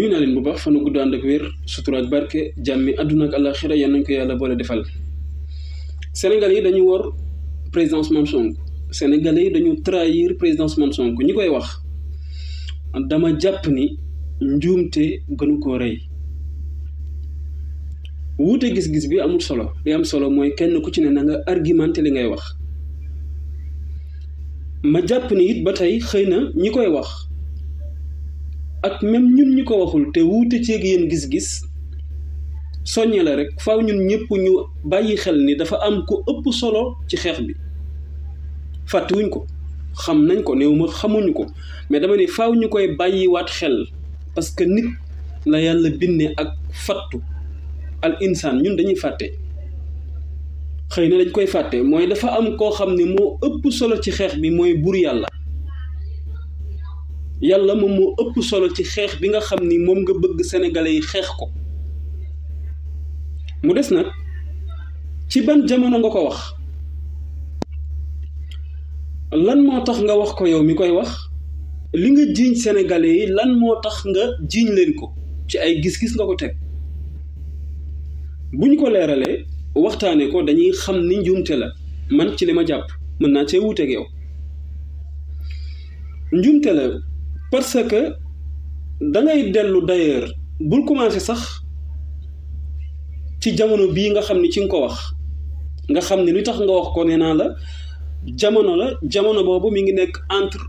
nuyu naa leen bu baax fanu gudd ànd ak wér sutura ak barke jàmmi àdduna ak àllaaxira yal nañ ko yàlla boole defal. Sénégal yi dañu wor président Ousmane Sonko Sénégalais yi dañu trahir président Ousmane Sonko ñi koy wax dama jàpp ni njuumte gënu koo rëy. wuute gis-gis bi amul solo li am solo mooy kenn ku ci ne na nga argumenté li ngay wax. ma jàpp ni it ba tey xëy na ñi koy wax ak même ñun ñi ko waxul te wuute ceeg yéen gis-gis soññe la rek faaw ñun ñëpp ñu bàyyi xel ni dafa am ko ëpp solo ci xeex bi. fàttewuñ ko xam nañ ko néew ma xamuñu ko mais dama ne faaw ñu koy bàyyiwaat xel parce que nit la yàlla bindee ak fattu al insaan ñun dañuy fàtte. xëy na dañ koy fàtte mooy dafa am koo xam ne moo ëpp solo ci xeex bi mooy buur yàlla. yàlla moom moo ëpp solo ci xeex bi nga xam ni moom nga bëgg sénégalais yi xeex ko. mu des nag ci ban jamono nga ko wax. lan moo tax nga wax ko yow mi koy wax li nga jiiñ sénégalais yi lan moo tax nga jiiñ leen ko ci ay gis-gis nga ko teg. bu ñu ko leeralee waxtaanee ko dañuy xam ni njuumte la man ci li ma jàpp mën naa cee wuuteeg yow. njuumte la parce que dangay dellu d'ailleurs bul commencé sax ci jamono bii nga xam ni ci nga ko wax nga xam ni li tax nga wax ko nee naa la jamono boobu mi ngi nekk entre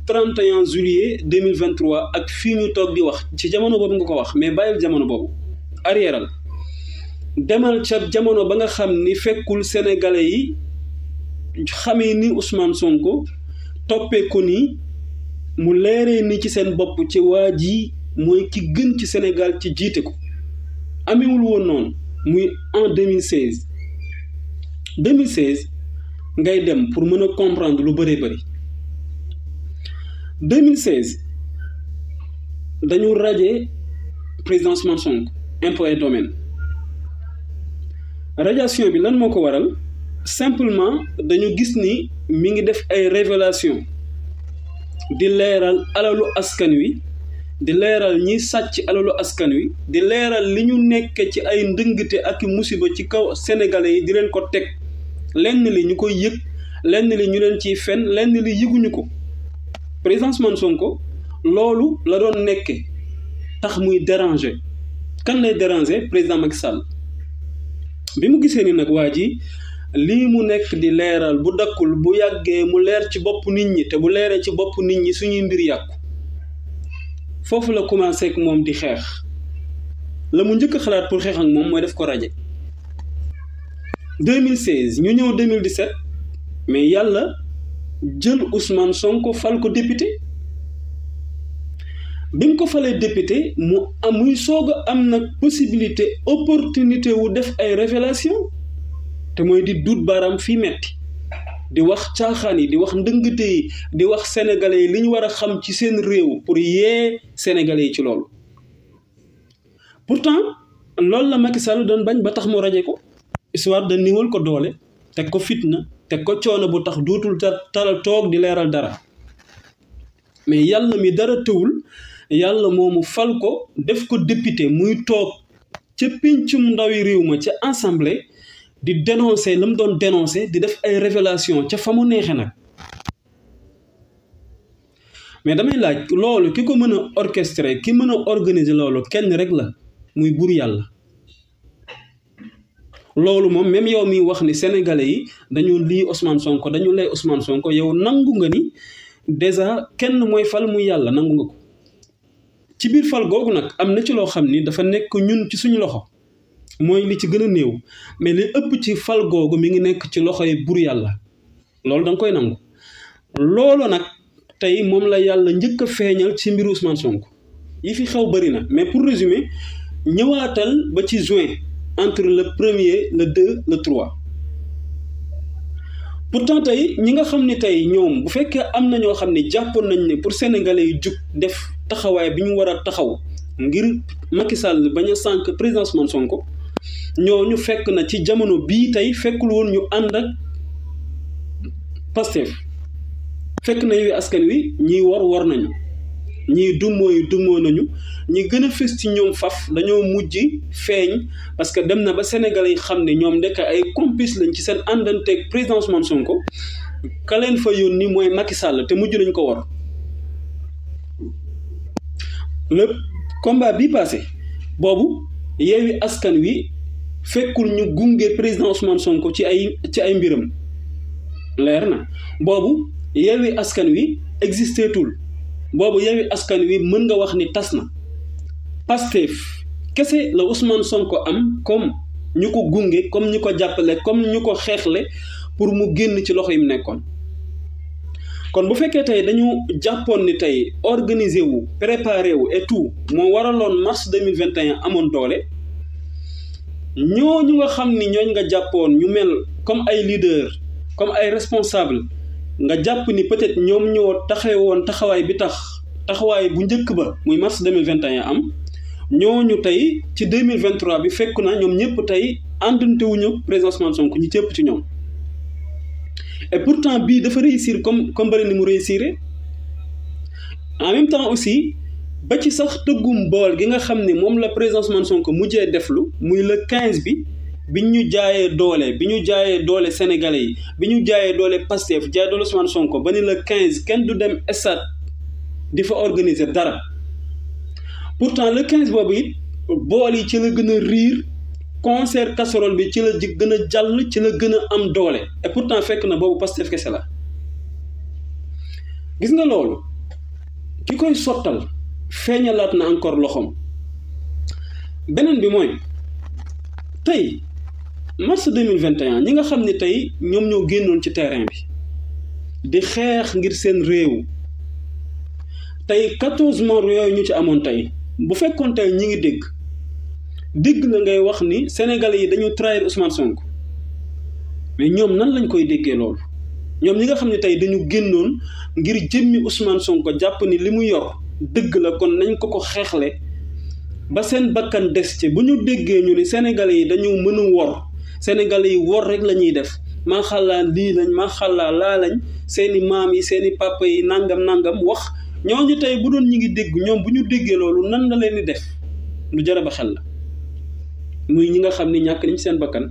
31 juillet 2023 ak fii ñu toog di wax ci jamono boobu nga ko wax mais bàyyil jamono boobu arrièral demal ca jamono ba nga xam ni fekkul sénégalais yi xamee ni Ousmane Sonko toppee ko ni mu leeree ni ci seen bopp ci waa ji mooy ki gën ci Sénégal ci jiite ko amewul woon noonu muy en 2016 ngay dem pour mën a comprendre lu bëree bëri 2016 dañu radier président Ousmane Sonko impôts et domaines. radiation bi lan moo ko waral simplement dañu gis ni mi ngi def ay révélation di leeral alalu askan wi di leeral ñi sàcc alalu askan wi di leeral li ñu nekk ci ay ndëngte ak musiba ci kaw sénégalais yi di leen ko teg lenn li ñu koy yëg lenn li ñu leen ciy fen lenn li yëguñu ko. président Ousmane Sonko loolu la doon nekke tax muy déranger kan lay déranger président Macky Sall. bi mu gisee ni nag waa ji lii mu nekk di leeral bu dakkul bu yàggee mu leer ci bopp nit ñi te bu leeree ci bopp nit ñi suñuy mbir yàqu foofu la commencé ak moom di xeex la mu njëkk xalaat pour xeex ak moom mooy def ko raje 2016 ñu ñëw 2017 mais yàlla jël Ousmane Sonko fal ko député bi mu ko falee député muy soog a am nag possibilité opportunité wu def ay révélation te mooy di duut baaraam fii metti di wax caaxaan yi di wax ndëngte yi di wax sénégalais yi li ñu war a xam ci seen réew pour yee sénégalais yi ci loolu. pourtant loolu la Macky Sall doon bañ ba tax mu raje ko histoire de niwal ko doole teg ko fitna teg ko coono bu tax duutul tala toog di leeral dara mais yàlla mi dara tëwul yàlla moomu fal ko def ko député muy toog ca pincum ndawi réew ma ca assemblée di dénoncer la mu doon dénoncer di def ay révélation ca fa mu neexe nag. mais damay laaj loolu ki ko mën a orchestrer ki mën a organiser loolu kenn rek la muy buur yàlla. loolu moom même yow mi wax ni sénégalais yi dañu lii Ousmane Sonko dañu lay Ousmane Sonko yow nangu nga ni déjà kenn mooy fal muy yàlla nangu nga ko. ci biir fal googu nag am na ci loo xam ni dafa nekk ñun ci suñu loxo mooy li ci gën a néew mais li ëpp ci fal googu mi ngi nekk ci loxo yi buur yàlla loolu da nga koy nangu. loolu nag tey moom la yàlla njëkk a feeñal ci mbiru Ousmane Sonko yi fi xew bëri na mais pour résumer ñëwaatal ba ci juin entre le 1er le 2 le 3. pourtant tey ñi nga xam ne tey ñoom bu fekkee am na ñoo xam ne jàppoon nañ ne pour sénégalais yi jug def taxawaay bi ñu war a taxaw ngir Macky Sall bañ a sànq président Ousmane Sonko ñooñu fekk na ci jamono bii tey fekkul woon ñu ànd ak Pastef fekk na Yewwi Askan Wi ñiy war nañu ñii dumoo nañu ñi gën a fës ci ñoom faf dañoo mujj feeñ parce que dem na ba Sénégalais yi xam ne ñoom ndekk ay complice lañ ci seen àndanteeg président Ousmane Sonko ka leen fa yónni mooy Macky Sall te mujj nañ ko war. Le combat bi passé boobu Yewwi Askan Wi fekkul ñu gunge président Ousmane Sonko ci ay mbiram leer na boobu Yewwi Askan Wi existeetul boobu Yewwi Askan Wi mën nga wax ni tas na Pastef kese la Ousmane Sonko am comme ñu ko gunge comme ñu ko jàppale comme ñu ko xeexle pour mu génn ci loxo yi mu nekkoon. kon bu fekkee tey dañu jàppoon ni tey organiser wu préparer wu et tout moo waraloon mars 2021 amoon doole ñooñu nga xam ni ñooñ nga jàppoon ñu mel comme ay leader comme ay responsable nga jàpp ni peut-être ñoom ñoo taxawoon taxawaay bi taxawaay bu njëkk ba muy mars 2021 am ñooñu tey ci 2023 bi fekk na ñoom ñëpp tey àndante wuñu président Ousmane Sonko ñi cëpp ci ñoom. Et pourtant bii dafa réussir comme bari ni mu réussir en même temps aussi ba ci sax tëggum bool gi nga xam ne moom la président Ousmane Sonko mujjee deflu muy le 15 bi ñu jaayee doole sénégalais yi bi ñu jaayee doole Pastef jaayee doole Ousmane Sonko ba ni le 15 kenn du dem stade di fa organiser dara pourtant le 15 boobu it bool yi ci la gën a riir concert casserole bi ci la gën a jàll ci la gën a am doole et pourtant fekk na boobu Pastef kese la gis nga loolu ki koy sottal feeñalaat na encore loxoom beneen bi mooy tey mars 2021 ñi nga xam ne tey ñoom ñoo génnoon ci terrain bi di xeex ngir seen réew tey 14 morts yooyu ñu ci amoon tey bu fekkoon tey ñi ngi dégg la ngay wax ni Sénégalais yi dañu trahir Ousmane Sonko mais ñoom nan lañ koy déggee loolu ñoom ñi nga xam ne tey dañu génnoon ngir jëmmi Ousmane Sonko jàpp ni li mu yor dëgg la kon nañ ko xeexle ba seen bakkan des ci bu ñu déggee ñu ni Sénégalais yi dañu mën a wor Sénégalais yi wor rek la ñuy def maa xallaa lii lañ maa xallaa laa lañ seeni maam yi seeni papa yi nangam wax ñooñu tey bu doon ñi ngi dégg ñoom bu ñu déggee loolu nan la leen di def lu jar a ba xel la muy ñi nga xam ni ñàkk nañ seen bakkan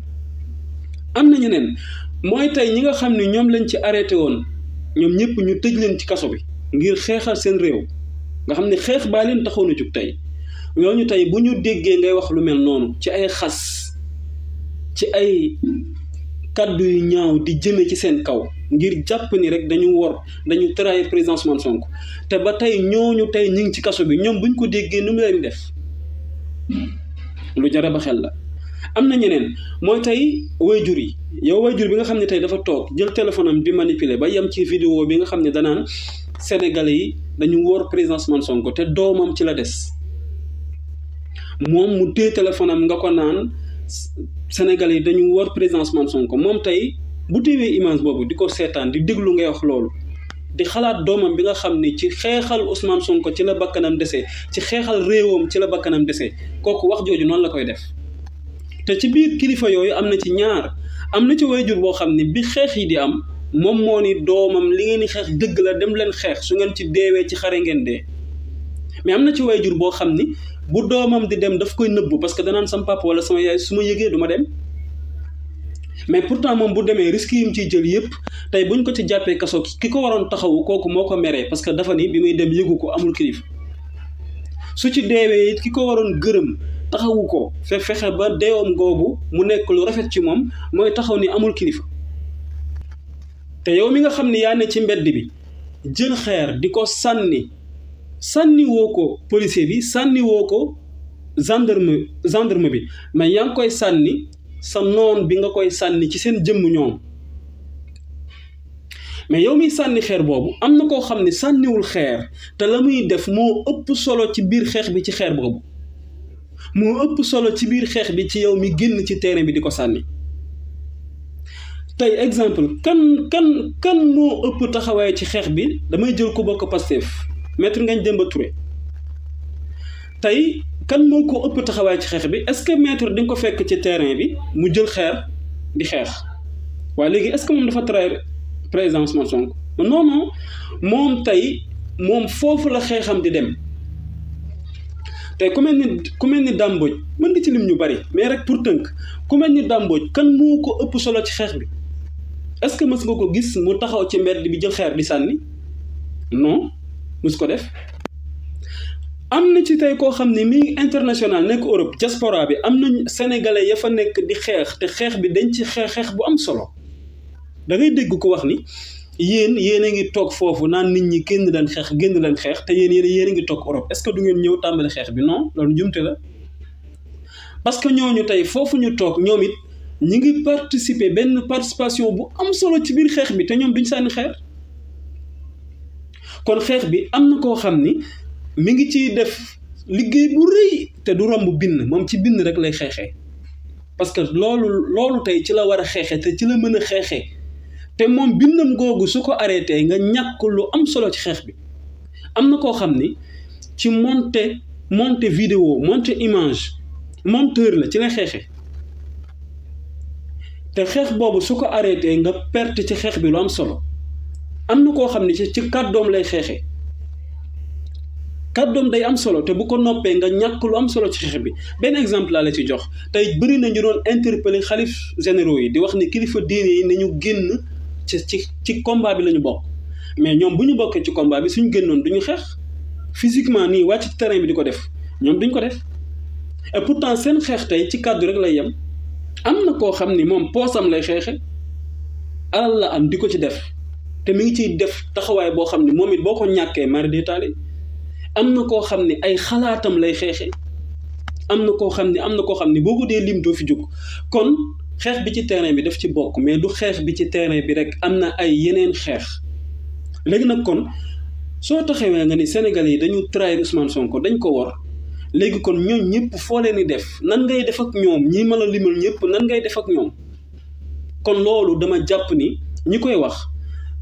am na ñeneen mooy tey ñi nga xam ne ñoom lañ ci arrêté woon ñoom ñëpp ñu tëj leen ci kaso bi ngir xeexal seen réew nga xam ne xeex baa leen taxoon a jug tey ñooñu tey bu ñu déggee ngay wax lu mel noonu ci ay xas ci ay kàddu yu ñaaw di jëme ci seen kaw ngir jàpp ni rek dañu trahir président Ousmane Sonko te ba tey ñooñu tey ñu ngi ci kaso bi ñoom buñ ko déggee nu mu leen def lu jara ba xel la am na ñeneen mooy tey wayjur yi yow wayjur bi nga xam ne tey dafa toog jël téléphone am di manipuler ba yem ci vidéo bi nga xam ne danaan Sénégalais yi dañu wóor président Ousmane Sonko te doomam ci la des moom mu téye téléphone am nga ko naan Sénégalais yi dañu wóor président Ousmane Sonko moom tey bu téewee image boobu di ko seetaan di déglu ngay wax loolu di xalaat doomam bi nga xam ni ci xeexal Ousmane Sonko ci la bakkanam desee ci xeexal réewam ci la bakkanam desee kooku wax jooju noonu la koy def te ci biir kilifa yooyu am na ci ñaar am na ci wayjur boo xam ne bi xeex yi di am moom moo ni doomam li ngeen di xeex dëgg la dem leen xeex su ngeen ci deewee ci xare ngeen dee mais am na ci wayjur boo xam ni bu doomam di dem daf koy nëbbu parce que danaan sama papa wala sama yaay su ma yëgee du ma dem mais pourtant moom bu demee risque yi mu ciy jël yëpp tey buñ ko ci jàppee kaso ki ko waroon taxawu kooku moo ko meree parce que dafa ni bi muy dem yëgu ko amul kilifa su ci deewee it ki ko waroon gërëm taxawu ko fexe ba deewam googu mu nekk lu rafet ci moom mooy taxaw ni amul kilifa te yow mi nga xam ne yaa ne ci mbedd bi jël xeer di ko sànni woo ko policier bi sànni woo ko gendarme bi mais yaa ngi koy sànni sa noon bi nga koy sànni ci seen jëmm ñoom mais yow miy sànni xeer boobu am na koo xam ne sànniwul xeer te la muy def moo ëpp solo ci biir xeex bi ci xeer boobu moo ëpp solo ci biir xeex bi ci yow mi génn ci terrain bi di ko sànni tey exemple kan moo ëpp taxawaay ci xeex bi damay jël ku bokk Pastef Maître Ngagne Demba Touré tey kan moo ko ëpp taxawaay ci xeex bi est-ce que maître di nga ko fekk ci terrain bi mu jël xeer di xeex waaye léegi est-ce que moom dafa trahir président Ousmane Sonko non moom tey moom foofu la xeexam di dem tey ku mel ni Dame Mbodj mën nga ci lim ñu bari mais rek pour tënk ku mel ni Dame Mbodj kan moo ko ëpp solo ci xeex bi est-ce que mës nga ko gis mu taxaw ci mbedd bi jël xeer di sànni non mës ko def. am na ci tey koo xam ne mi ngi international nekk Europe diaspora bi am nañ sénégalais ya fa nekk di xeex te xeex bi dañ ci xeex bu am solo da ngay dégg ko wax ni yéen a ngi toog foofu naan nit ñi génn leen xeex te yéen a ngi toog Europe est-ce que du ngeen ñëw tàmbali xeex bi non loolu jumte la parce que ñooñu tey foofu ñu toog ñoom it ñi ngi participer benn participation bu am solo ci biir xeex bi te ñoom duñ sànni xeer kon xeex bi am na koo xam ni mi ngi ciy def liggéey bu rëy te du romb bind moom ci bind rek lay xeexee parce que loolu tey ci la war a xeexee te ci la mën a xeexee te moom bindam googu su ko arrêté nga ñàkk lu am solo ci xeex bi. am na koo xam ni ci monter vidéo monter image monteur la ci lay xeexee te xeex boobu su ko arrêté nga perte ci xeex bi lu am solo. am na koo xam ni ci kàddoom lay xeexee kàddoom day am solo te bu ko noppee nga ñàkk lu am solo ci xeex bi benn exemple laa la ci jox tey bëri na ñu doon interpeller xalif généraux yi di wax ni kilifa diine yi nañu génn ci combat bi la ñu bokk mais ñoom bu ñu bokkee ci combat bi suñu génnoon du ñu xeex physiquement nii wàcc ci terrain bi di ko def ñoom duñ ko def et pourtant seen xeex tey ci kàddu rek lay yem. am na koo xam ni moom poosam lay xeexe alal la am di ko ci def te mi ngi ciy def taxawaay boo xam ni moom it boo ko ñàkkee mari détaillé am na koo xam ni ay xalaatam lay xeexe am na koo xam ni boo ko dee lim doo fi jóg kon xeex bi ci terrain bi daf ci bokk mais du xeex bi ci terrain bi rek am na ay yeneen xeex léegi nag kon soo taxawee nga ni Sénégalais yi dañu trahir Ousmane Sonko dañ ko war léegi kon ñooñ ñëpp foo leen di def nan ngay def ak ñoom ñi ma la limal ñëpp nan ngay def ak ñoom kon loolu dama jàpp ni ñi koy wax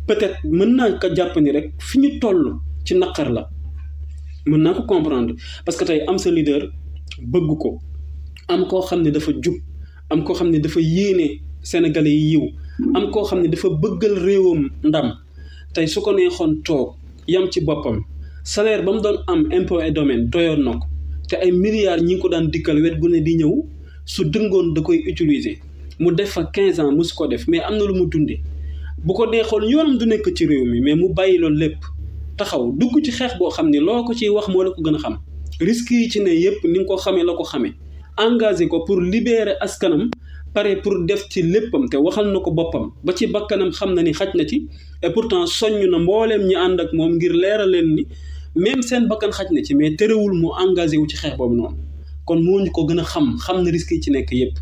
peut-être mën naa ko jàpp ni rek fi ñu toll ci naqar la mën naa ko comprendre parce que tey am sa leader bëgg ko am koo xam ne dafa jub am koo xam ne dafa yéene Sénégalais yi yiw am koo xam ne dafa bëggal réewam ndam tey su ko neexoon toog yam ci boppam salaire ba mu doon am impôt et domaine doyoon na ko te ay milliards ñi ngi ko daan dikkal wet gu ne di ñëw su dëngoon da koy utiliser mu def fa 15 ans mosu ko def mais am na lu mu dundee bu ko neexoon yoonam du nekk ci réew mi mais mu bàyyi loolu lépp taxaw dugg ci xeex boo xam ni loo ko ciy wax moo la ko gën a xam risques yi ci ne yépp ni nga ko xamee la ko xamee engagé ko pour libérer askanam pare pour def ci léppam te waxal na ko boppam ba ci bakkanam xam na ni xaj na ci et pourtant soññ na mbooleem ñi ànd ak moom ngir leeral leen ni même seen bakkan xaj na ci mais terewul mu engagé wu ci xeex boobu noonu kon moo ñu ko gën a xam na risques yi ci nekk yépp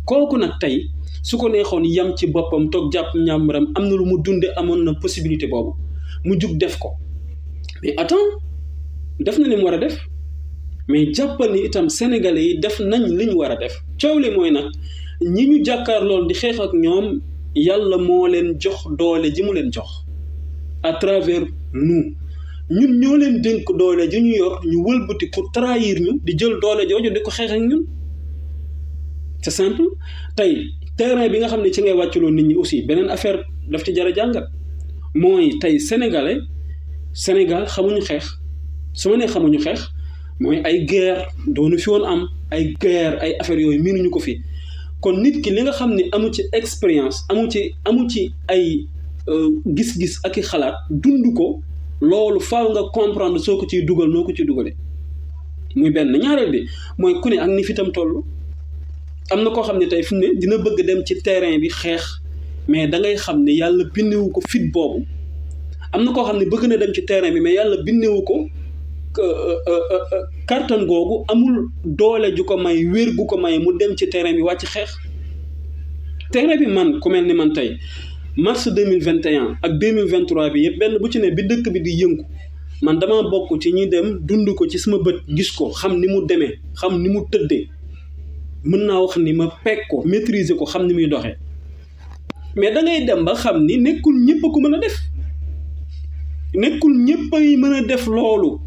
kooku nag tey su ko neexoon yam ci boppam toog jàpp ñàmbaram am na lu mu dunde amoon na possibilité boobu mu jug def ko mais attends def na li mu war a def mais jàppal ni itam sénégalais yi def nañ li ñu war a def coow li mooy nag ñi ñu jàkkaar lool di xeex ak ñoom yàlla moo leen jox doole ji mu leen jox à travers nous ñun ñoo leen dénk doole ji ñu yor ñu wëlbati pour trahir ñu di jël doole jooju di ko xeex ak ñun c'est simple tey terrain bi nga xam ne ci ngay wàcculoo nit ñi aussi beneen affaire daf ci jar a jàngat mooy tey Sénégal xamuñu xeex su ma nee xamuñu xeex mooy ay guerre doonu fi woon am ay guerre ay affaires yooyu miinuñu ko fi kon nit ki li nga xam ne amu ci expérience amu ci ay gis-gis ak i xalaat dund ko loolu faaw nga comprendre soo ko ciy dugal noo ko ciy dugalee muy benn ñaareel bi mooy ku ne ak ni fitam toll am na koo xam ne tey fi mu ne dina bëgg dem ci terrain bi xeex mais da ngay xam ne yàlla bindewu ko fit boobu am na koo xam ne bëgg na dem ci terrain bi mais yàlla bindewu ko kartan googu amul doole ju ko may wér gu ko may mu dem ci terrain bi wàcc xeex terrain bi man ku mel ni man tey mars 2021 ak 2023 bi yëpp benn bu ci ne bi dëkk bi di yëngu man dama bokk ci ñi dem dund ko ci sama bët gis ko xam ni mu demee xam ni mu tëddee mën naa wax ni ma peeg ko maîtriser ko xam ni muy doxee mais da ngay dem ba xam ni nekkul ñëpp a ko mën a def nekkul ñëpp ay mën a def loolu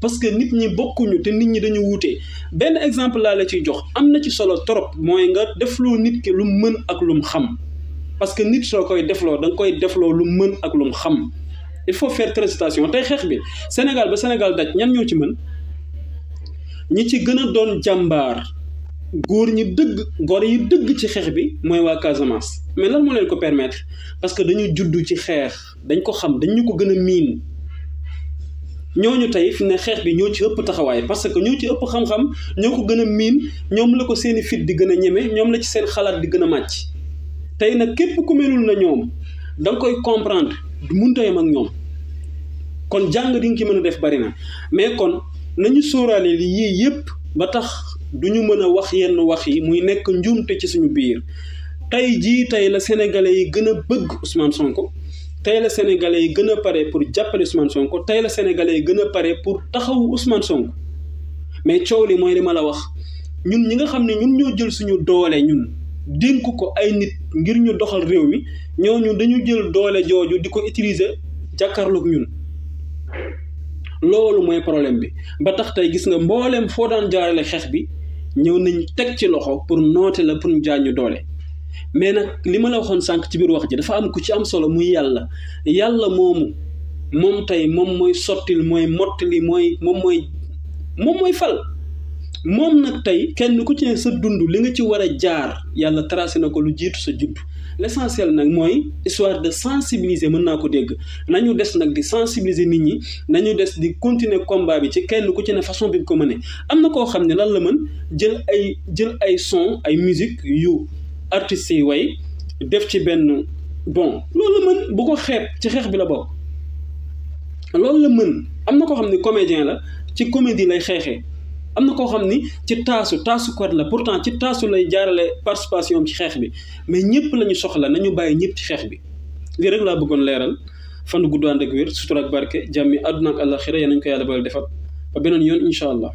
parce que nit ñi bokkuñu te nit ñi dañu wuute benn exemple laa la ciy jox am na ci solo trop mooy nga defloo nit ki lu mën ak lu mu xam parce que nit soo koy defloo da nga koy defloo lu mën ak lu mu xam il faut faire très attention tey xeex bi Sénégal ba Sénégal daj ñan ñoo ci mën ñi ci gën a doon jàmbaar góor ñi dëgg góor yi dëgg ci xeex bi mooy waa Casamance mais lan moo leen ko permettre parce que dañu juddu ci xeex dañ ko xam dañ ñu ko gën a miin ñooñu tey fi ne xeex bi ñoo ci ëpp taxawaay parce que ñoo ci ëpp xam-xam ñoo ko gën a miin ñoom la ko seeni fit di gën a ñeme ñoom la ci seen xalaat di gën a màcc tey nag képp ku melul na ñoom da nga koy comprendre du munta yem ak ñoom kon jàng di nga ci mën a def bari na mais kon nañu sóoraale li yii yëpp ba tax duñu mën a wax yenn wax yi muy nekk njuumte ci suñu biir tey jii tey la sénégalais yi gën a bëgg Ousmane Sonko tey la sénégalais yi gën a pare pour jàppale Ousmane Sonko tey la sénégalais yi gën a pare pour taxawu Ousmane Sonko mais coow li mooy li ma la wax ñun ñi nga xam ne ñun ñoo jël suñu doole ñun dénk ko ay nit ngir ñu doxal réew mi ñooñu dañu jël doole jooju di ko utiliser jàkkaarloog ñun loolu mooy problème bi ba tax tey gis nga mbooleem foo daan jaarale xeex bi ñëw nañ teg ci loxo pour noote la pour ñu jaay ñu doole mais nag li ma la waxoon sànq ci biir wax ji dafa am ku ci am solo muy yàlla moom tey moom mooy sottil mooy mottali moom mooy fal moom nag tey kenn ku ci ne sa dund li nga ci war a jaar yàlla tracé na ko lu jiitu sa judd l'essentiel nag mooy histoire de sensibiliser mën naa ko dégg nañu des nag di sensibiliser nit ñi nañu des di continuer combat bi ci kenn ku ci ne façon bi ko mënee am na koo xam ne lan la mën jël ay son ay musique yu artistes yi way def ci benn bon loolu la mën bu ko xeeb ci xeex bi la bokk loolu la mën am na koo xam ne comédien la ci comédie lay xeexee am na koo xam ni ci taasu kot la pourtant ci taasu lay jaarale participation ci xeex bi mais ñëpp la ñu soxla nañu bàyyi ñëpp ci xeex bi lii rek laa bëggoon leeral fan gudd ànd ak wér sutura ak barke jàmmi àdduna ak àllaxira yéen nañu ko yàlla bal defal ba beneen yoon incha allah